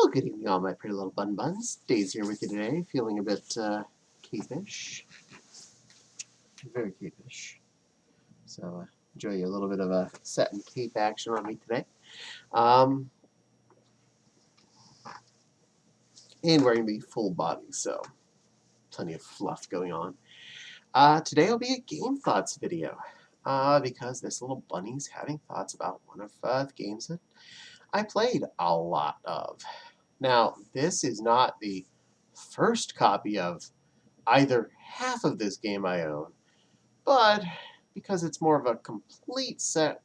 Well, good evening, all my pretty little bun buns. Dave's here with you today, feeling a bit capish. Very capish. So, enjoy a little bit of a set and cape action on me today. And we're going to be full body, so plenty of fluff going on. Today will be a game thoughts video, because this little bunny's having thoughts about one of the games that I played a lot of. Now, this is not the first copy of either half of this game I own, but because it's more of a complete set,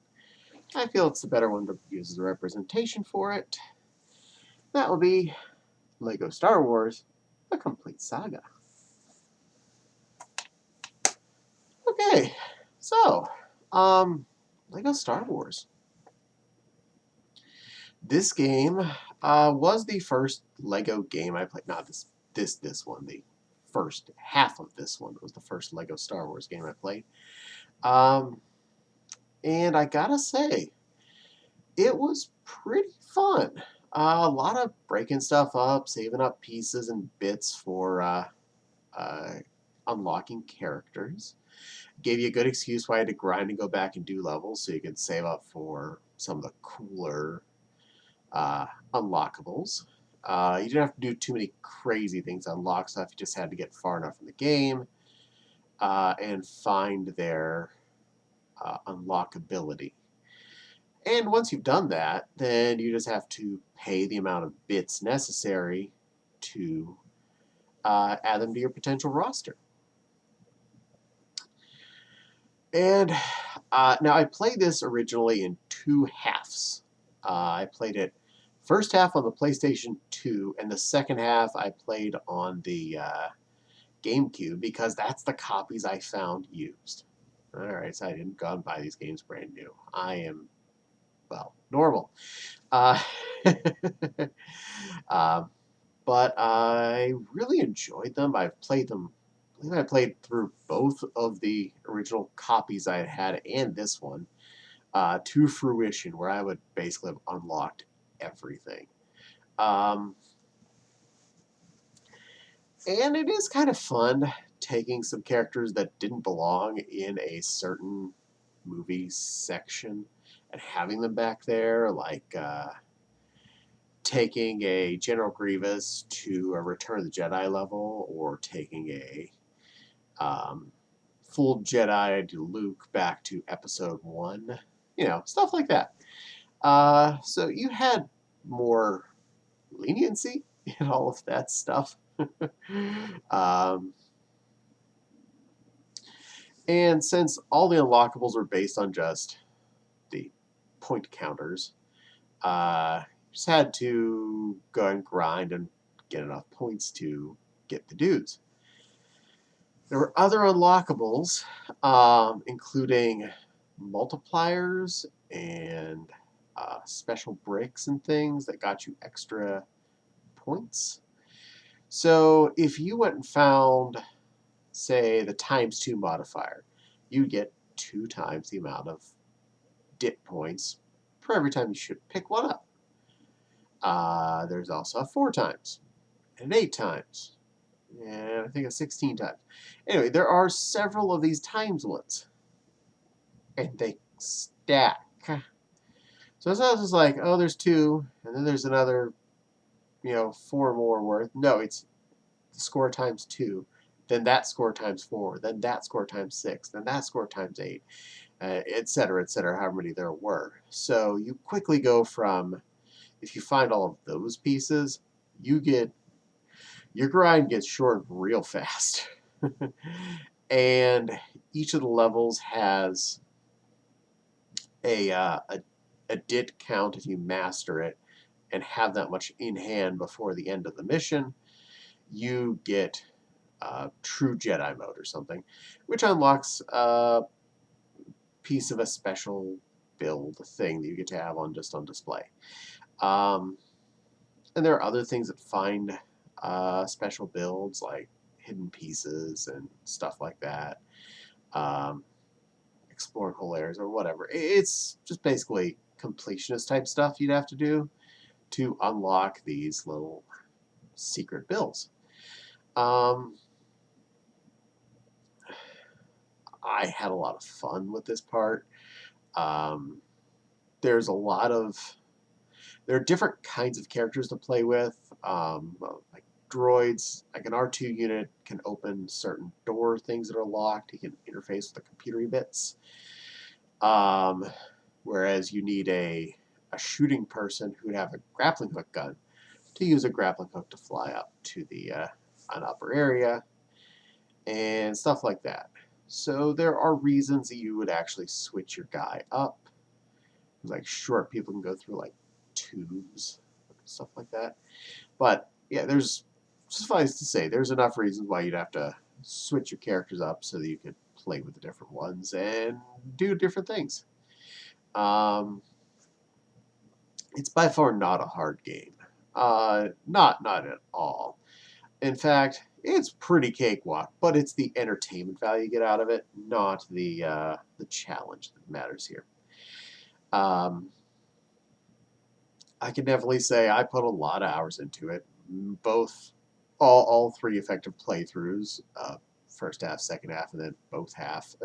I feel it's the better one to use as a representation for it. That will be LEGO Star Wars, a complete saga. Okay, so, LEGO Star Wars. This game was the first LEGO game I played. Not this one. The first half of this one was the first LEGO Star Wars game I played. And I gotta say, it was pretty fun. A lot of breaking stuff up, saving up pieces and bits for unlocking characters. Gave you a good excuse why I had to grind and go back and do levels so you could save up for some of the cooler unlockables. You didn't have to do too many crazy things to unlock stuff. You just had to get far enough in the game and find their unlockability. And once you've done that, then you just have to pay the amount of bits necessary to add them to your potential roster. And now I played this originally in two halves. I played it first half on the PlayStation 2, and the second half I played on the GameCube because that's the copies I found used. Alright, so I didn't go and buy these games brand new. I am, well, normal. But I really enjoyed them. I've played them. I think I played through both of the original copies I had and this one to fruition, where I would basically have unlocked everything. And it is kind of fun taking some characters that didn't belong in a certain movie section and having them back there, like taking a General Grievous to a Return of the Jedi level, or taking a full Jedi to Luke back to Episode 1. You know, stuff like that. So you had more leniency in all of that stuff. And since all the unlockables are based on just the point counters, just had to go and grind and get enough points to get the dudes. There were other unlockables, including multipliers and special bricks and things that got you extra points. So if you went and found, say, the ×2 modifier, you get 2 times the amount of dip points for every time you should pick one up. There's also a 4 times, and an 8 times, and I think a 16 times. Anyway, there are several of these times ones, and they stack. So it's not just like, oh, there's 2, and then there's another, 4 more worth. No, it's the score times 2, then that score times 4, then that score times 6, then that score times 8, etc., however many there were. So you quickly go from, if you find all of those pieces, your grind gets short real fast. And each of the levels has a dit count if you master it and have that much in hand before the end of the mission. You get True Jedi mode or something, which unlocks a piece of a special build thing that you get to have on display. And there are other things that find special builds, like hidden pieces and stuff like that. Exploring whole areas or whatever. It's just basically completionist type stuff you'd have to do to unlock these little secret bills. Um, I had a lot of fun with this part. Um, there's a lot of there are different kinds of characters to play with, like droids. Like an R2 unit can open certain door things that are locked. He can interface with the computery bits. Um, whereas you need a shooting person who would have a grappling hook gun to use a grappling hook to fly up to the an upper area and stuff like that. So there are reasons that you would actually switch your guy up. Like sure, people can go through like tubes, stuff like that. But yeah, there's suffice to say, there's enough reasons why you'd have to switch your characters up so that you could play with the different ones and do different things. Um, it's by far not a hard game. Not at all. In fact, it's pretty cakewalk, but it's the entertainment value you get out of it, not the challenge that matters here. Um, I can definitely say I put a lot of hours into it. Both, all three effective playthroughs, first half, second half, and then both half.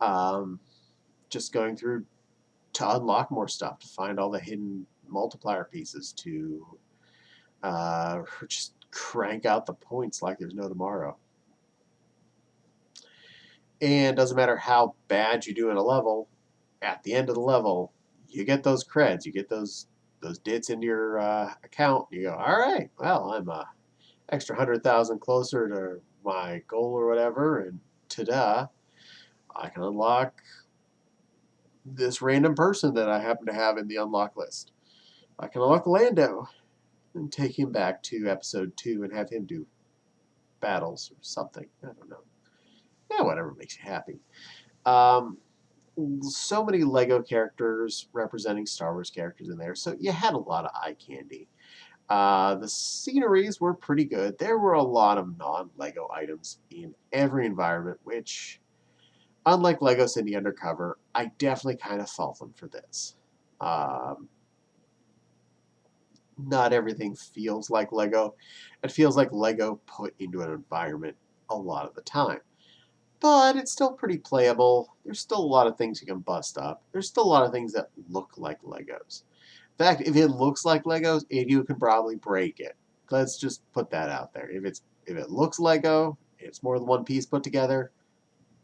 um, just going through to unlock more stuff, to find all the hidden multiplier pieces, to just crank out the points like there's no tomorrow. And doesn't matter how bad you do in a level, at the end of the level, you get those creds, you get those dits into your account. You go, all right, well, I'm extra 100,000 closer to my goal or whatever, and ta-da, I can unlock this random person that I happen to have in the unlock list. I can unlock Lando and take him back to episode 2 and have him do battles or something. I don't know. Yeah, whatever makes you happy. Um, so many Lego characters representing Star Wars characters in there, so you had a lot of eye candy. The sceneries were pretty good. There were a lot of non-Lego items in every environment, which, unlike Lego City Undercover, I definitely kind of fault them for this. Um, not everything feels like Lego. It feels like Lego put into an environment a lot of the time. But it's still pretty playable. There's still a lot of things you can bust up. There's still a lot of things that look like Legos. In fact, if it looks like Legos, you can probably break it. Let's just put that out there. If it looks Lego, it's more than one piece put together,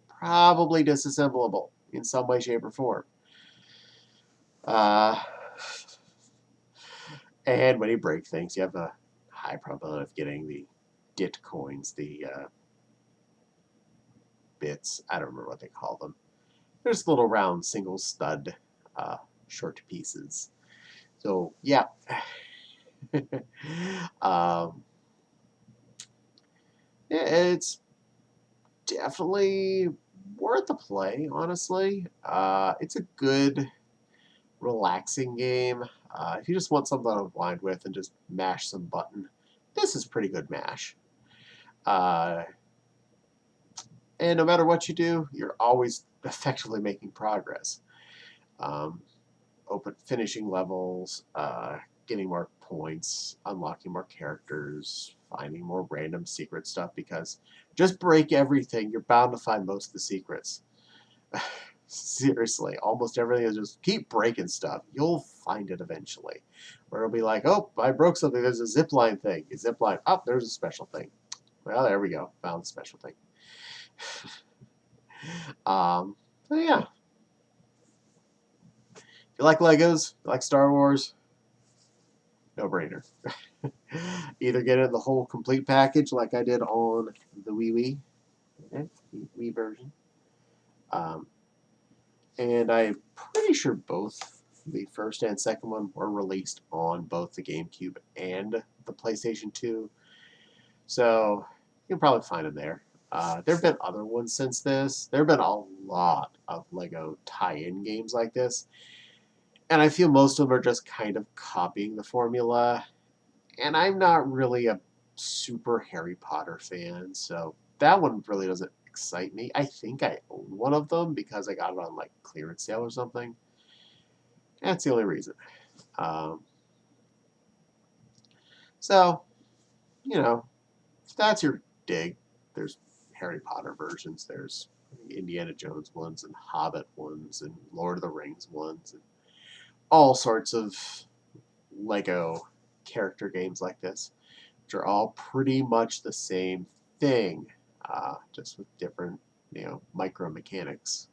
probably disassemblable in some way, shape, or form. Uh, and when you break things, you have a high probability of getting the DIT coins, the bits. I don't remember what they call them. There's little round single stud uh, short pieces. So yeah, um, it's definitely worth the play. Honestly, it's a good, relaxing game. If you just want something to unwind with and just mash some button, this is pretty good mash. Uh, and no matter what you do, you're always effectively making progress. Um, finishing levels, getting more points, unlocking more characters, finding more random secret stuff, because just break everything, you're bound to find most of the secrets. Seriously, almost everything is just keep breaking stuff. You'll find it eventually. Where it'll be like, oh, I broke something. There's a zip line thing. You zip line. Oh, there's a special thing. Well, there we go. Found the special thing. So yeah. If you like Legos, you like Star Wars, no brainer. Either get it the whole complete package like I did on the Wii version. Um, and I'm pretty sure both the first and second one were released on both the GameCube and the PlayStation 2. So you can probably find them there. There have been other ones since this. There have been a lot of Lego tie-in games like this. And I feel most of them are just kind of copying the formula. And I'm not really a super Harry Potter fan, so that one really doesn't excite me. I think I own one of them because I got it on like clearance sale or something. That's the only reason. Um, So, you know, if that's your dig, there's Harry Potter versions, there's Indiana Jones ones, and Hobbit ones, and Lord of the Rings ones, and all sorts of Lego character games like this, which are all pretty much the same thing, just with different, micro mechanics.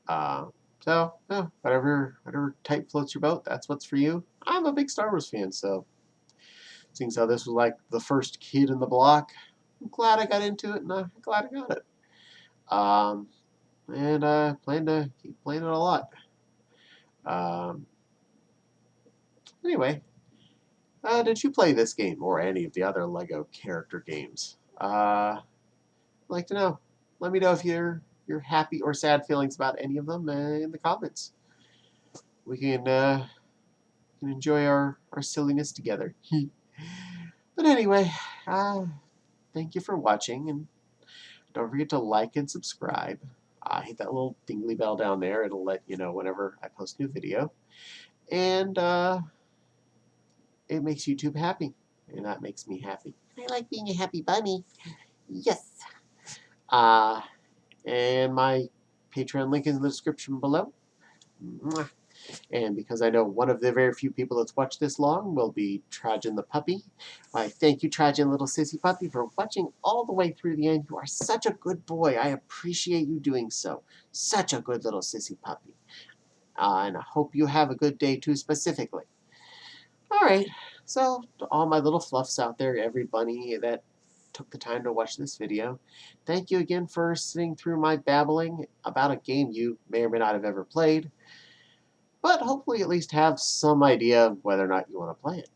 So, yeah, whatever type floats your boat, that's what's for you. I'm a big Star Wars fan, so seeing how this was like the first kid in the block, I'm glad I got into it, and I'm glad I got it. And I plan to keep playing it a lot. Um, anyway, did you play this game or any of the other Lego character games? I'd like to know. Let me know if you're happy or sad feelings about any of them in the comments. We can enjoy our silliness together. But anyway, uh, thank you for watching, and don't forget to like and subscribe. Hit that little dingly bell down there. It'll let you know whenever I post a new video. And it makes YouTube happy, and that makes me happy. I like being a happy bunny. Yes. Uh, and my Patreon link is in the description below. Mwah. And because I know one of the very few people that's watched this long will be Trajan the puppy, I thank you, Trajan, little sissy puppy, for watching all the way through the end. You are such a good boy. I appreciate you doing so. Such a good little sissy puppy. And I hope you have a good day too, specifically. All right, so to all my little fluffs out there, every bunny that took the time to watch this video, thank you again for sitting through my babbling about a game you may or may not have ever played, but hopefully at least have some idea of whether or not you want to play it.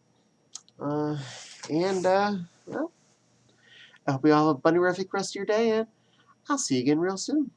Well, I hope you all have a bunny-rific rest of your day, and I'll see you again real soon.